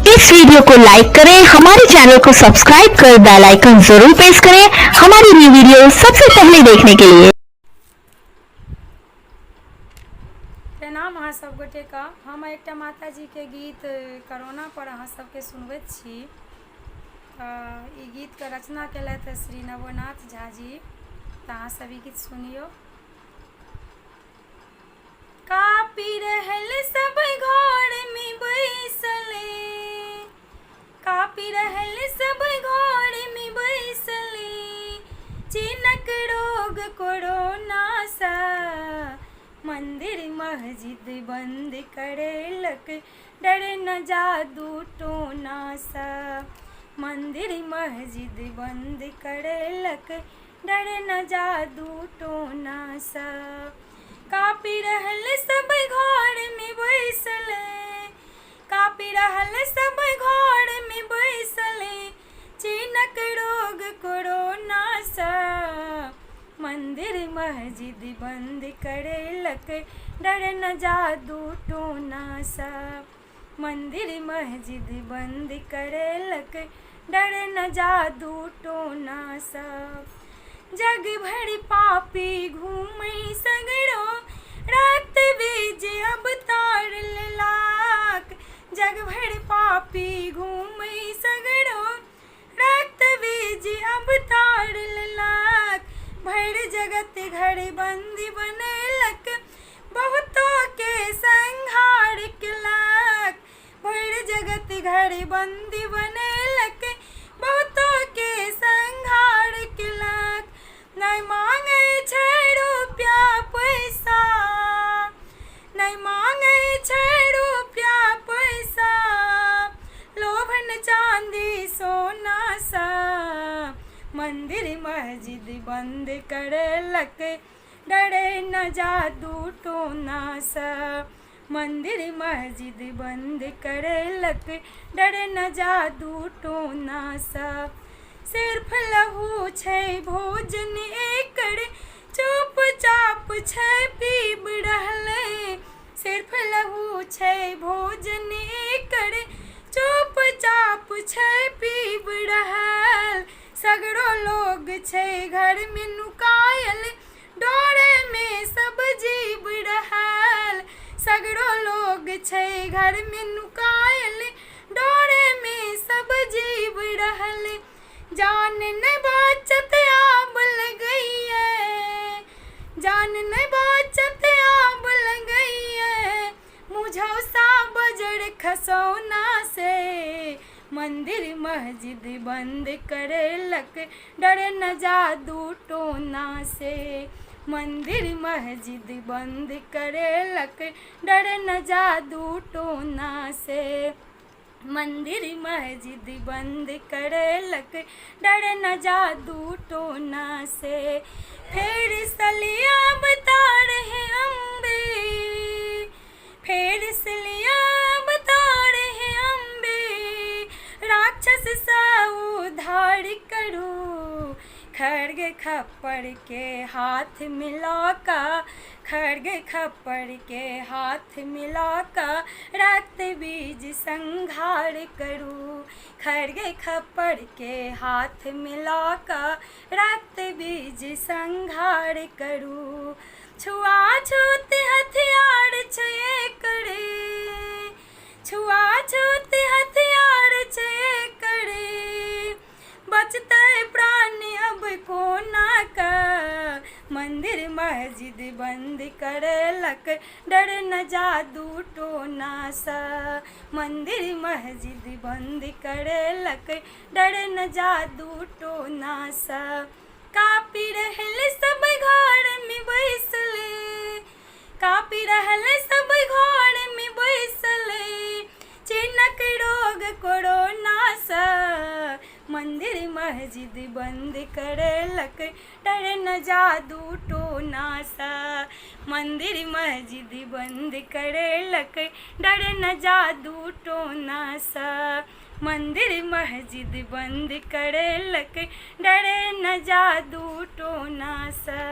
इस वीडियो को लाइक करें, हमारे चैनल को सब्सक्राइब कर बेल आइकन जरूर प्रेस करें हमारी न्यू वीडियो सबसे पहले देखने के लिए। प्रणाम अहाँ सब गोटे का। हम एक माता जी के गीत कोरोना पर अहाँ सबके सुनबैत छी। ई गीत के रचना केलथि श्री नवोनाथ झा जी। तो अहाँ सब ई गीत सुनियो। कापी रहल सब घर में बैसले, कापी रहल सब घर में बैसले, चिनक रोग कोरोना सा मंदिर मस्जिद बंद करेलक, डर न जादू टोना सा मंदिर मस्जिद बंद करेलक, डर न जादू टोना सा। कापी रहल सब घर में बैसले, कापी रहल सब घर में बैसले, चिनक रोग कोरोना सा मंदिर मस्जिद बंद करेलक, डर न जादू टोना सा मंदिर मस्जिद बंद करेलक, डर न जादू टोना सा। जग भर पापी घूमै सगरो, रात बीज अवतार लेलाक, जग भर पापी घूमै सगरो, रात बीज अवतार लेलाक, भर जगत घर बंदी बनेलक, बहुतों के संहार केलक, भर जगत घर बंदी बनेलक, बहुतों के संहार केलक। नहीं मांगे छै रुपया पैसा, नहीं मांगे छै रुपया पैसा, लोभन चांदी सोना सा मंदिर मस्जिद बंद करेलक, डरे न जादू टोना सा मंदिर मस्जिद बंद करेलक, डरे न जादू टोना सा। सिर्फ लहू छै भोजन एकर, चुपचाप छै पीब रहले, सिर्फ लहू छै भोजन एकर, चुपचाप छै पीब रहल, सगरो लोग छै घर में नुकायल, डोरे में सब जीव रहल, सगरो लोग छै घर में नुकायल, डोरे में सब जीव रहल, जान न बचत आब लगैए, जान न बचत आब लगैए, मुझौसा बजर खसौना से मंदिर मस्जिद बंद करेलक, डर न जादू टोना से मंदिर मस्जिद बंद करेलक, डर न जादू टोना से मंदिर मस्जिद बंद करेलक, डर न जादू टोना से। फेर सलिया बता रहे अम्बे, फेर सलिया बता रहे अम्बे, राक्षस सा उद्धार करो, खड्ग खप्पर के हाथ मिलाका, खड्ग खप्पर के हाथ मिलाका, रक्त बीज संहार करूं, खड्ग खप्पर के हाथ मिलाका, रक्त बीज संहार करूं। छुआछूत हथियार छै करे, छुआछूत हथियार छै करे, बचते प्राण अब कोना का मंदिर मस्जिद बंद करेलक, डर न जादू टोना सा मंदिर मस्जिद बंद करेलक, डर न जादू टोना सा। कापी रहल सब घर में बैसले, कापी रहल सब घर में बैसले, चिनक रोग कोरोना सा मंदिर मस्जिद बंद करेलक, डर न जादू टोना सा मंदिर मस्जिद बंद करेलक, डर न जादू टोना सा मंदिर मस्जिद बंद करेलक, डर न जादू टोना सा।